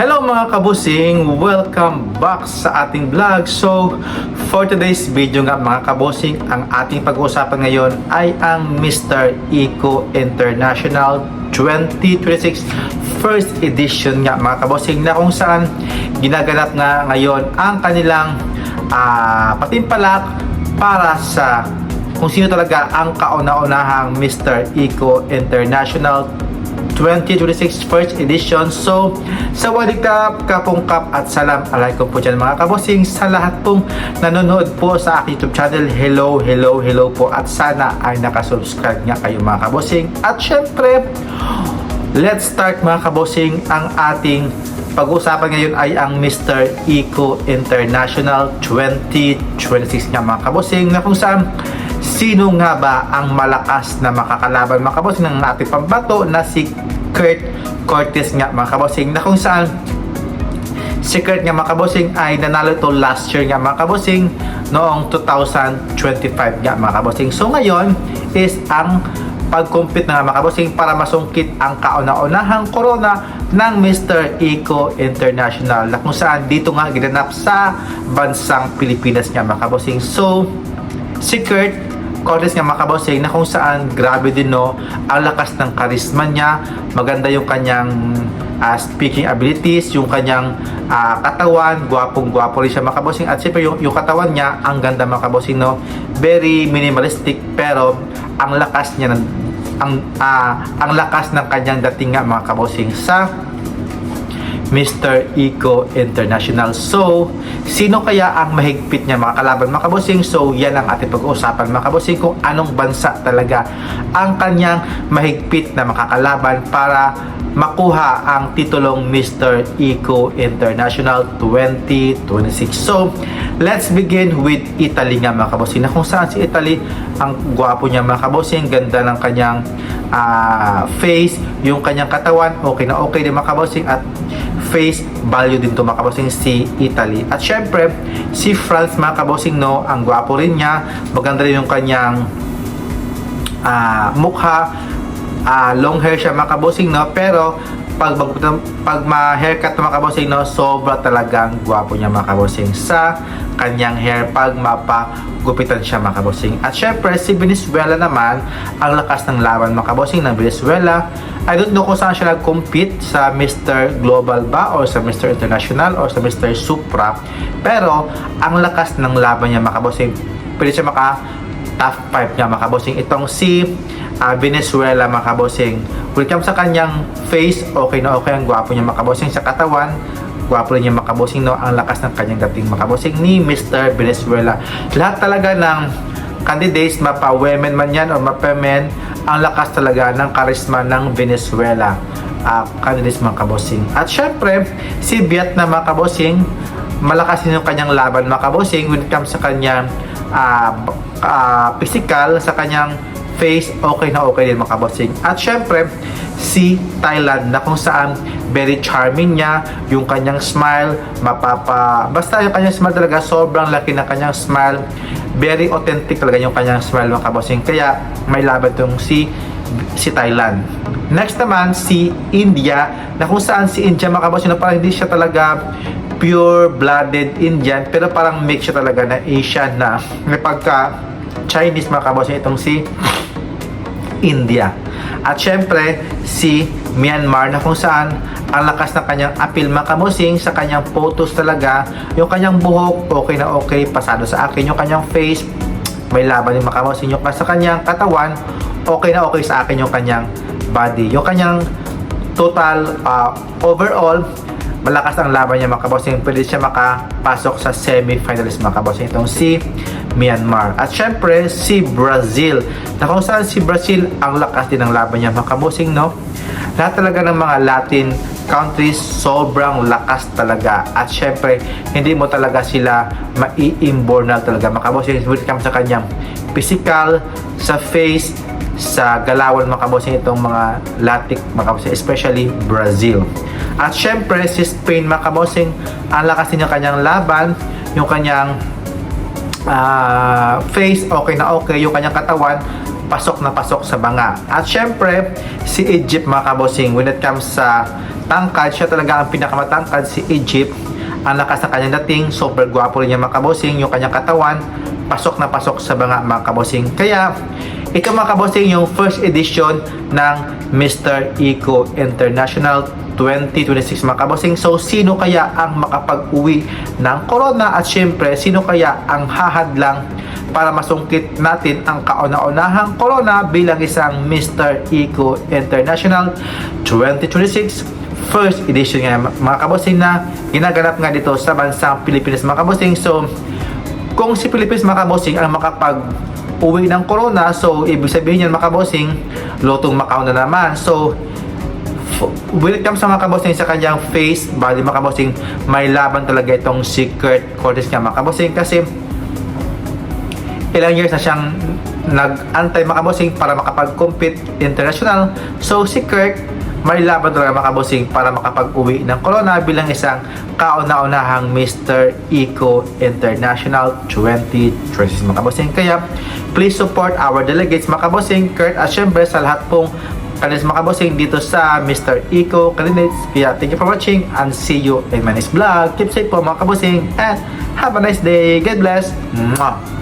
Hello mga kabusing! Welcome back sa ating vlog. So, for today's video nga mga kabusing, ang ating pag-uusapan ngayon ay ang Mr. Eco International 2026 First Edition nga mga kabusing, na kung saan ginaganap nga ngayon ang kanilang patimpalak para sa kung sino talaga ang kauna-unahang Mr. Eco International 2026 First Edition. So, sa walikap, kapungkap at salam alaikum po dyan mga kabosing sa lahat pong nanonood po sa aking YouTube channel. Hello po, at sana ay nakasubscribe nga kayo mga kabosing. At syempre, let's start mga kabosing. Ang ating pag-uusapan ngayon ay ang Mr. Eco International 2026 nga mga kabosing, na kung saan sino nga ba ang malakas na makakalaban mga kabosing ng ating pambato na si Kurt Curtis nga mga kabosing, na kung saan si Kurt nga mga kabosing ay nanalo to last year nga mga kabosing noong 2025 nga mga kabosing. So ngayon is ang pag-compete na mga kabosing para masungkit ang kauna-unahang corona ng Mr. Eco International, na kung saan dito nga ginanap sa bansang Pilipinas nga mga kabosing. So si Kurt Curtis nga mga kabosing, na kung saan grabe din no, ang lakas ng karisma niya, maganda yung kanyang speaking abilities, yung kanyang katawan, gwapong-gwapo rin siya mga kabosing, at siyempre yung katawan niya, ang ganda mga kabosing no, very minimalistic, pero ang lakas niya ang lakas ng kanyang dating nga mga kabosing sa Mr. Eco International. So, sino kaya ang mahigpit niya mga kalaban mga kabosing? So, yan ang ating pag-uusapan mga kabosing, kung anong bansa talaga ang kanyang mahigpit na makakalaban para makuha ang titulong Mr. Eco International 2026. So, let's begin with Italy nga mga kabosing, na kung saan si Italy, ang gwapo niya mga kabosing, ganda ng kanyang face, yung kanyang katawan, okay na okay din mga kabosing, at face value din to mga kabosing si Italy. At syempre, si France mga kabosing no, ang gwapo rin niya, maganda rin yung kanyang mukha, long hair siya mga kabosing no, pero pag ma-haircut mga kabosing no, sobra talagang gwapo niya mga kabosing sa kanyang hair pag mapagupitan siya mga kabosing. At syempre si Venezuela naman, ang lakas ng laban mga kabosing ng Venezuela. I don't know kung saan siya nag-compete, sa Mr. Global ba o sa Mr. International o sa Mr. Supra, pero ang lakas ng laban niya mga kabosing, pwede siya maka top 5 niya mga kabosing itong si Venezuela mga kabosing. When it comes sa kanyang face, okay na okay, ang gwapo niya mga kabosing, sa katawan gwapo rin niya mga kabosing no, ang lakas ng kanyang dating mga kabosing ni Mr. Venezuela. Lahat talaga ng candidates, mapa women man yan o mapa men, ang lakas talaga ng karisma ng Venezuela candidates mga kabosing. At syempre si Vietnam mga kabosing, malakas din yung kanyang laban mga kabosing when it comes sa kanyang physical, sa kanyang face, okay na okay din mga kabosing. At syempre si Thailand, na kung saan very charming niya, yung kanyang smile, basta yung kanyang smile talaga, sobrang laki ng kanyang smile, very authentic talaga yung kanyang smile mga kabosing, kaya may laban tong si Thailand. Next naman si India, na kung saan si India mga kabosing, na parang hindi siya talaga pure-blooded Indian, pero parang mix siya talaga na Asian, na may pagka Chinese mga kabosing itong si India. At syempre si Myanmar, na kung saan ang lakas ng kanyang appeal mga kabosing, sa kanyang photos talaga, yung kanyang buhok okay na okay, pasado sa akin, yung kanyang face may laban din mga kabosing, yung sa kanyang katawan okay na okay sa akin, yung kanyang body, yung kanyang total overall malakas ang laban niya mga kabosing, pwede siya makapasok sa semi-finalist mga kabosing itong si Myanmar. At syempre si Brazil, na kung saan si Brazil, ang lakas din ng laban niya mga kabosing no, lahat talaga ng mga Latin countries sobrang lakas talaga. At syempre hindi mo talaga sila mai-imbornal talaga mga kabosing when it comes sa kanyang physical, sa face, sa galawan mga kabosing, itong mga Latin mga kabosing, especially Brazil. At syempre si Spain mga kabosing, ang lakas din yung kanyang laban, yung kanyang face okay na okay, yung kanyang katawan pasok na pasok sa banga. At syempre si Egypt mga kabosing, when it comes sa tangkad, siya talaga ang pinakamatangkad, si Egypt. Ang lakas ng kanyang dating, super gwapo rin niya mga kabosing, yung kanyang katawan, pasok na pasok sa mga kabosing. Kaya, ito mga kabosing, yung first edition ng Mr. Eco International 2026 mga kabosing. So, sino kaya ang makapag-uwi ng corona at syempre, sino kaya ang hahadlang para masungkit natin ang kauna-unahang corona bilang isang Mr. Eco International 2026 first edition nga mga kabosing na ginaganap nga dito sa bansang Pilipinas mga kabosing. So, kung si Pilipinas mga kabosing ang makapag-uwi ng corona, so ibig sabihin yan mga kabosing, lutong Macau na naman. So, welcome sa mga kabosing sa kanyang face body mga kabosing. May laban talaga itong si Kurt Cortez nga mga kabosing kasi ilang years na siyang nag-antay mga kabosing para makapag-compete international. So, si Kurt may laban talaga mga kabosing para makapag-uwi ng corona bilang isang kauna-unahang Mr. Eco International 2026 mga kabosing. Kaya please support our delegates mga kabosing, Kurt, at syempre sa lahat pong kanils mga kabosing dito sa Mr. Eco candidates. Kaya thank you for watching and see you in my next vlog. Keep safe po mga kabosing and have a nice day. God bless. Mwah!